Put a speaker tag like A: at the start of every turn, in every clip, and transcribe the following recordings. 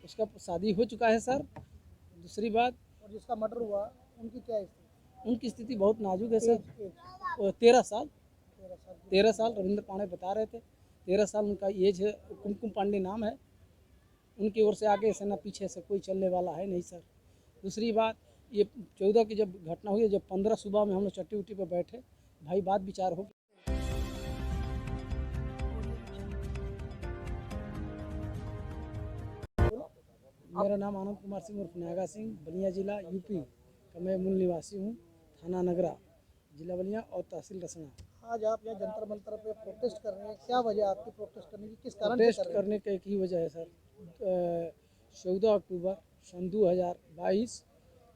A: उसका शादी हो चुका है सर। दूसरी बात,
B: और जिसका मर्डर हुआ उनकी क्या स्थिति?
A: उनकी स्थिति बहुत नाजुक है सर।
B: एज
A: 13 साल
B: 13 साल की।
A: 13 साल रविंद्र पांडे बता रहे थे। 13 साल उनका एज है। कुमकुम पांडे नाम है। उनकी ओर से आगे से ना पीछे से कोई चलने वाला है नहीं सर। दूसरी बात, ये 14 की जब घटना हुई, जब 15 सुबह में हम लोग चट्टी उट्टी पर बैठे, भाई बात विचार हो। मेरा नाम आनंद कुमार सिंह उर्फ नागा सिंह, बलिया जिला यूपी का मैं मूल निवासी हूँ। थाना नगरा, जिला बलिया और तहसील रसना।
B: आज आप यहाँ जंतर मंतर पे प्रोटेस्ट कर रहे हैं, क्या वजह आपकी प्रोटेस्ट करने की, किस कारण से
A: प्रोटेस्ट
B: कर रहे हैं?
A: करने का एक ही वजह है सर। 14 अक्टूबर सन 2022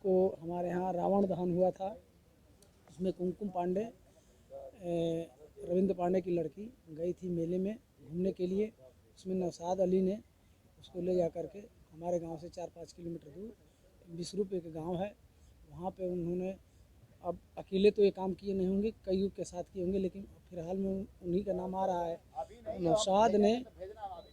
A: को हमारे यहाँ रावण दहन हुआ था। उसमें कुमकुम पांडे, रविंद्र पांडे की लड़की गई थी मेले में घूमने के लिए। उसमें नौशाद अली ने उसको ले जा कर के हमारे गांव से 4-5 किलोमीटर दूर बिसरूप एक गांव है, वहाँ पे उन्होंने, अब अकेले तो ये काम किए नहीं होंगे, कई के साथ किए होंगे, लेकिन फिलहाल में उन्हीं का नाम आ रहा है। नौशाद ने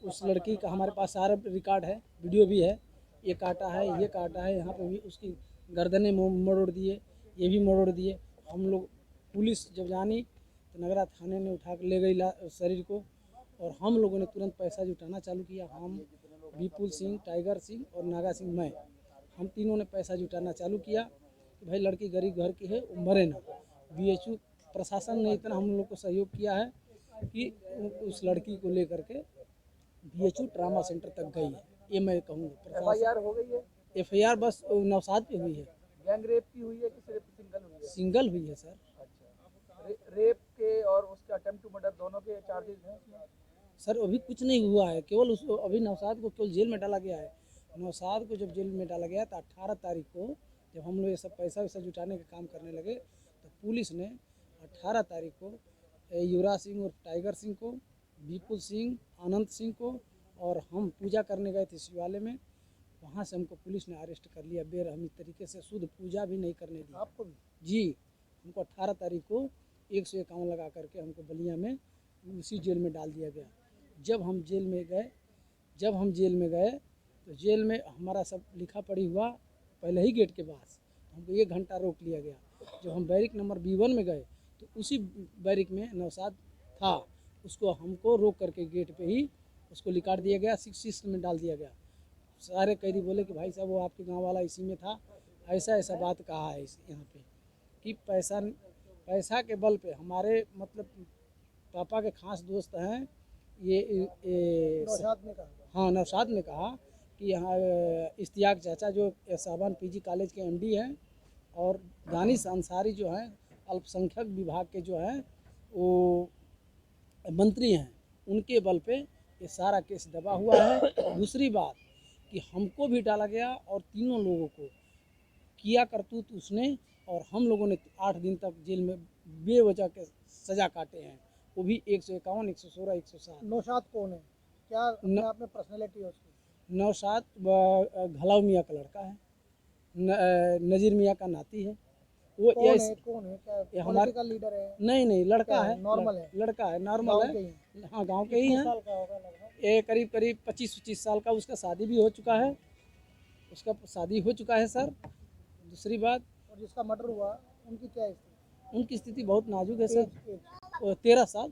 A: उस लड़की का, हमारे पास सारा रिकॉर्ड है, वीडियो भी है, ये काटा है, ये काटा है, यहाँ पे भी उसकी गर्दनें मरोड़ दिए, ये भी मरोड़ दिए। हम लोग, पुलिस जब जानी तो नगरा थाने में उठा के ले गई शरीर को, और हम लोगों ने तुरंत पैसा जुटाना चालू किया। हम, विपुल सिंह, टाइगर सिंह और नागा सिंह, मैं, हम तीनों ने पैसा जुटाना चालू किया कि भाई लड़की गरीब घर की है, वो मरे ना। बीएचयू प्रशासन ने इतना हम लोग को सहयोग किया है कि उस लड़की को लेकर के बीएचयू ट्रामा सेंटर तक गई है। ये मैं कहूँगा।
B: FIR हो गई है?
A: FIR बस नौशाद पे हुई है।
B: गैंग रेप की हुई है कि सिर्फ सिंगल हुई है?
A: सिंगल हुई है सर।
B: अच्छा, रेप के और उसके अटेम्प्ट टू मर्डर दोनों के चार्जेस हैं उसमें?
A: सर अभी कुछ नहीं हुआ है, केवल उस अभी नौशाद को केवल जेल में डाला गया है। नौशाद को जब जेल में डाला गया तो 18 तारीख को जब हम लोग ये सब पैसा वैसा जुटाने का काम करने लगे, तो पुलिस ने 18 तारीख को युवराज सिंह और टाइगर सिंह को, विपुल सिंह, आनंद सिंह को, और हम पूजा करने गए थे शिवालय में, वहाँ से हमको पुलिस ने अरेस्ट कर लिया बेरहमी तरीके से। शुद्ध पूजा भी नहीं करने दी
B: आपको भी?
A: जी। हमको 18 तारीख को 151 लगा करके हमको बलिया में उसी जेल में डाल दिया गया। जब हम जेल में गए तो जेल में हमारा सब लिखा पढ़ी हुआ पहले ही गेट के पास, हमको 1 घंटा रोक लिया गया। जब हम बैरिक नंबर B1 में गए तो उसी बैरिक में नौशाद था, उसको हमको रोक करके गेट पे ही उसको निकाल दिया गया, 6 में डाल दिया गया। सारे कैदी बोले कि भाई साहब वो आपके गांव वाला इसी में था, ऐसा बात कहा है यहाँ पे कि पैसा के बल पे हमारे, मतलब पापा के खास दोस्त हैं ये
B: नौशाद ने कहा?
A: हाँ, नौशाद ने कहा कि यहाँ इश्तियाक चाचा जो साहबान PG कॉलेज के MD हैं, और दानिश अंसारी जो हैं अल्पसंख्यक विभाग के जो हैं वो मंत्री हैं, उनके बल पे ये सारा केस दबा हुआ है। दूसरी बात कि हमको भी डाला गया और तीनों लोगों को किया करतूत उसने, और हम लोगों ने 8 दिन तक जेल में बेवजह के सज़ा काटे हैं, वो भी 151, 116, 107।
B: नौशाद कौन है, क्या अपने आप में पर्सनैलिटी है उसकी?
A: नौशाद घलाव मियाँ का लड़का है, नज़ीर मियाँ का नाती है। वो
B: कौन है क्या
A: हमारे
B: पॉलिटिकल लीडर है?
A: नहीं, लड़का है,
B: नॉर्मल है?
A: लड़का है, नॉर्मल है। हाँ, गांव के ही हैं।
B: साल का होगा लगभग?
A: ये करीब 25-25 साल का। उसका शादी भी हो चुका है, सर। दूसरी बात,
B: और जिसका मर्डर हुआ उनकी क्या स्थिति?
A: उनकी स्थिति बहुत नाजुक है सर।
B: एज
A: 13 साल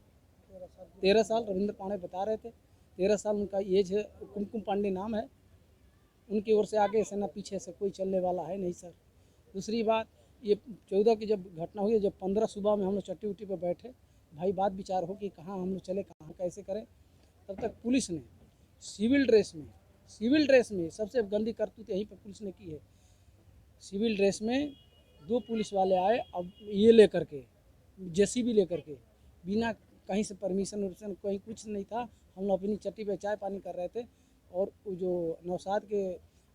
B: 13 साल की।
A: 13 साल रविंद्र पांडे बता रहे थे। 13 साल उनका एज है। कुमकुम पांडे नाम है। उनकी ओर से आगे से ना पीछे से कोई चलने वाला है नहीं सर। दूसरी बात, ये 14 की जब घटना हुई, जब 15 सुबह में हम लोग चट्टी उट्टी पर बैठे, भाई बात विचार हो कि कहाँ हम लोग चले, कहाँ कैसे करें, तब तक पुलिस ने सिविल ड्रेस में सबसे गंदी करतूत यहीं पर पुलिस ने की है। सिविल ड्रेस में 2 पुलिस वाले आए, अब ये लेकर के JCB लेकर के, बिना कहीं से परमिशन कहीं कुछ नहीं था। हम लोग अपनी चट्टी पे चाय पानी कर रहे थे, और जो नौशाद के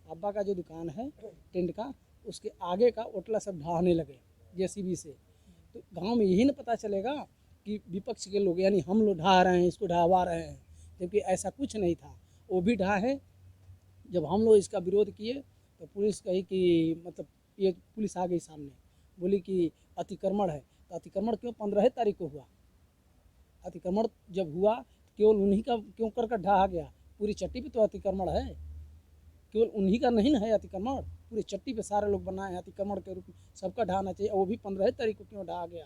A: अब्बा का जो दुकान है टेंट का, उसके आगे का ओटला सब ढहाने लगे JCB से। तो गांव में यही ना पता चलेगा कि विपक्ष के लोग, यानी हम लोग ढहा रहे हैं, इसको ढहवा रहे हैं, जबकि ऐसा कुछ नहीं था। वो भी ढहा है। जब हम लोग इसका विरोध किए तो पुलिस कही कि, मतलब ये पुलिस आ गई सामने, बोली कि अतिक्रमण है। तो अतिक्रमण क्यों 15 तारीख को हुआ? अतिक्रमण जब हुआ केवल उन्हीं का क्यों कर ढहा गया? पूरी चट्टी पे तो अतिक्रमण है। केवल उन्हीं का नहीं ना है अतिक्रमण, पूरे चट्टी पे सारे लोग बनाए हैं अतिक्रमण के रूप में, सबका ढहाना चाहिए। और वो भी 15 तारीख को क्यों ढहा गया।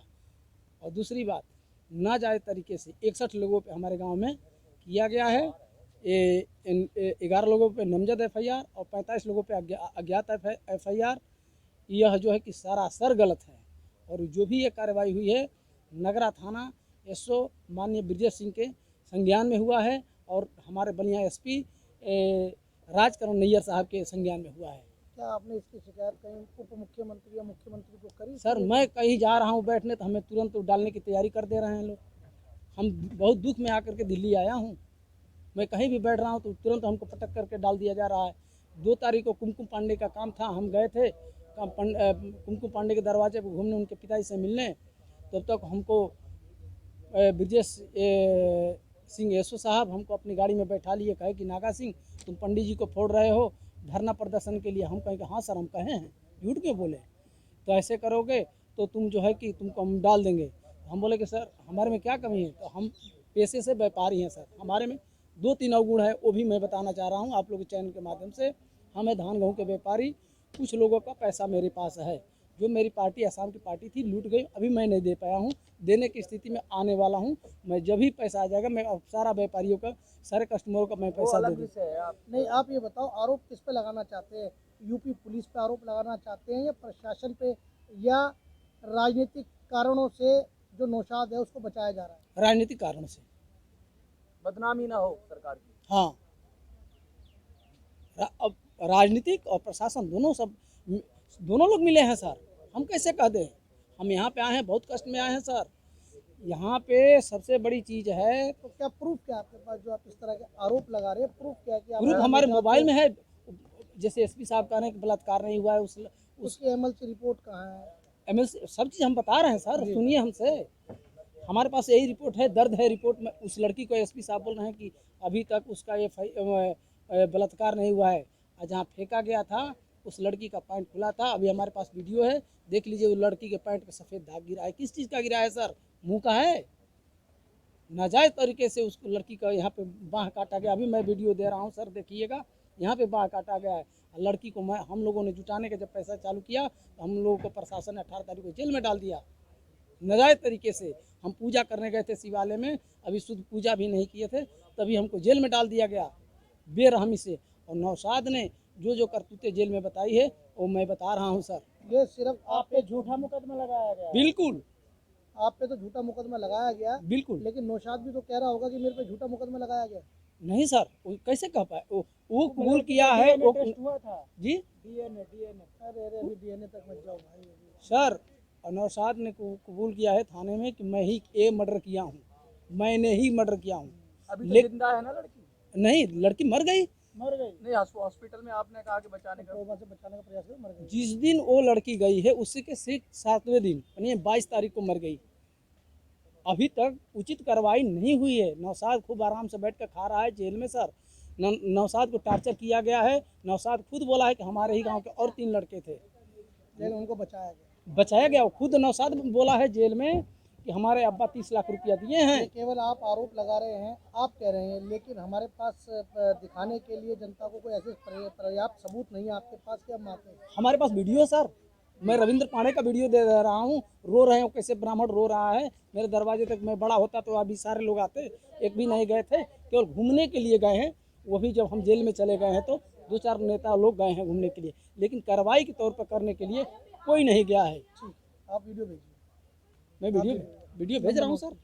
A: और दूसरी बात, नाजायज़ तरीके से 61 लोगों पे हमारे गांव में किया गया है। 11 लोगों पे नामजद FIR और 45 लोगों पे अज्ञात FIR। यह जो है कि सरासर गलत है। और जो भी ये कार्रवाई हुई है नगरा थाना SO माननीय ब्रजेश सिंह के संज्ञान में हुआ है और हमारे बलिया SP राजकरण नैयर साहब के संज्ञान में हुआ है।
C: क्या आपने इसकी शिकायत कहीं उप मुख्यमंत्री या मुख्यमंत्री को करी?
A: सर मैं कहीं जा रहा हूँ बैठने तो हमें तुरंत डालने की तैयारी कर दे रहे हैं लोग। हम बहुत दुख में आकर के दिल्ली आया हूँ, मैं कहीं भी बैठ रहा हूँ तो तुरंत हमको पटक करके डाल दिया जा रहा है। 2 तारीख को कुमकुम पांडे का काम था, हम गए थे कुमकुम पांडे के दरवाजे पर घूमने, उनके पिताजी से मिलने। तब तक हमको ब्रजेश सिंह SO साहब हमको अपनी गाड़ी में बैठा लिए, कहे कि नागा सिंह तुम पंडित जी को फोड़ रहे हो धरना प्रदर्शन के लिए। हम कहें कि हाँ सर हम कहे हैं, झूठ क्यों बोले, तो ऐसे करोगे तो तुम जो है कि तुमको हम डाल देंगे। हम बोले कि सर हमारे में क्या कमी है, तो हम पेशे से व्यापारी हैं सर, हमारे में 2-3 अवगुण है, वो भी मैं बताना चाह रहा हूँ आप लोग के चैनल के माध्यम से। हम है धान गेहूँ के व्यापारी, कुछ लोगों का पैसा मेरे पास है, जो मेरी पार्टी असम की पार्टी थी लूट गई, अभी मैं नहीं दे पाया हूँ, देने की स्थिति में आने वाला हूँ। मैं जब भी पैसा आ जाएगा मैं सारा व्यापारियों का, सारे कस्टमरों का मैं
B: वो
A: पैसा दे
B: अलग
A: दूँ।
B: विषय है। आप
C: नहीं, आप ये बताओ आरोप किस पे लगाना चाहते हैं? यूपी पुलिस पे आरोप लगाना चाहते हैं या प्रशासन पे, या राजनीतिक कारणों से जो नौशाद है उसको बचाया जा रहा है?
A: राजनीतिक कारण से।
B: बदनामी ना हो सरकार की।
A: हाँ, अब राजनीतिक और प्रशासन दोनों लोग मिले हैं सर, हम कैसे कह दें। हम यहाँ पे आए हैं, बहुत कष्ट में आए हैं सर। यहाँ पे सबसे बड़ी चीज़ है,
C: तो क्या प्रूफ क्या आपके पास जो आप इस तरह के आरोप लगा रहे हैं? प्रूफ क्या है कि आप
A: ग्रुप हमारे मोबाइल में है। जैसे SP साहब कह रहे हैं कि बलात्कार नहीं हुआ है,
C: उसकी MLC रिपोर्ट कहाँ है?
A: MLC सब चीज़ हम बता रहे हैं सर, सुनिए हमसे। हमारे पास यही रिपोर्ट है, दर्द है रिपोर्ट में। उस लड़की को SP साहब बोल रहे हैं कि अभी तक उसका ये बलात्कार नहीं हुआ है, और जहाँ फेंका गया था उस लड़की का पैंट खुला था। अभी हमारे पास वीडियो है, देख लीजिए, वो लड़की के पैंट पे सफ़ेद दाग गिरा है। किस चीज़ का गिरा है सर? मुंह का है। नाजायज़ तरीके से उस लड़की का यहाँ पे बाँह काटा गया। अभी मैं वीडियो दे रहा हूँ सर, देखिएगा, यहाँ पे बाँह काटा गया है। लड़की को हम लोगों ने जुटाने का जब पैसा चालू किया तो हम लोगों को प्रशासन ने 18 तारीख को जेल में डाल दिया नाजायज़ तरीके से। हम पूजा करने गए थे शिवालय में, अभी शुद्ध पूजा भी नहीं किए थे, तभी हमको जेल में डाल दिया गया बेरहमी से। और नौशाद ने जो करतूतें जेल में बताई है वो मैं बता रहा हूँ सर।
C: ये सिर्फ आप पे झूठा मुकदमा लगाया गया?
A: बिल्कुल,
C: आप पे तो झूठा मुकदमा लगाया गया,
A: बिल्कुल।
C: लेकिन नौशाद भी तो कह रहा होगा कि मेरे पे झूठा मुकदमा लगाया गया।
A: नहीं सर, वो कैसे कह पाए? वो कबूल किया है, वो
C: हुआ था
A: जी
C: DNA। अरे अभी DNA तक मत जाओ भाई।
A: सर। नौशाद ने कबूल किया है थाने में कि मैं ही ये मर्डर किया हूँ, मैंने ही मर्डर किया हूँ।
B: अभी तो जिंदा है ना लड़की?
A: नहीं, लड़की मर गई।
B: नहीं, हॉस्पिटल में आपने कहा कि बचाने का
C: प्रयास किया, मर गई।
A: जिस दिन वो लड़की गई है उसी के 7वें दिन यानी 22 तारीख को मर गई। अभी तक उचित कार्रवाई नहीं हुई है। नौशाद खूब आराम से बैठ कर खा रहा है जेल में सर। नौशाद को टार्चर किया गया है। नौशाद खुद बोला है कि हमारे ही गांव के और 3 लड़के थे,
C: लेकिन उनको
A: बचाया गया। खुद नौशाद बोला है जेल में कि हमारे अब्बा 30 लाख रुपया दिए हैं।
C: ये केवल आप आरोप लगा रहे हैं, आप कह रहे हैं, लेकिन हमारे पास दिखाने के लिए जनता को कोई ऐसे पर्याप्त सबूत नहीं है आपके पास कि हम आते हैं।
A: हमारे पास वीडियो है सर, मैं रविंद्र पांडे का वीडियो दे रहा हूँ, रो रहे हो कैसे ब्राह्मण रो रहा है मेरे दरवाजे तक। मैं बड़ा होता तो अभी सारे लोग आते, एक भी नहीं गए थे, केवल घूमने के लिए गए हैं। वो भी जब हम जेल में चले गए हैं तो 2-4 नेता लोग गए हैं घूमने के लिए, लेकिन कार्रवाई के तौर पर करने के लिए कोई नहीं गया है।
C: आप वीडियो भेजिए।
A: मैं वीडियो भेज रहा हूँ सर।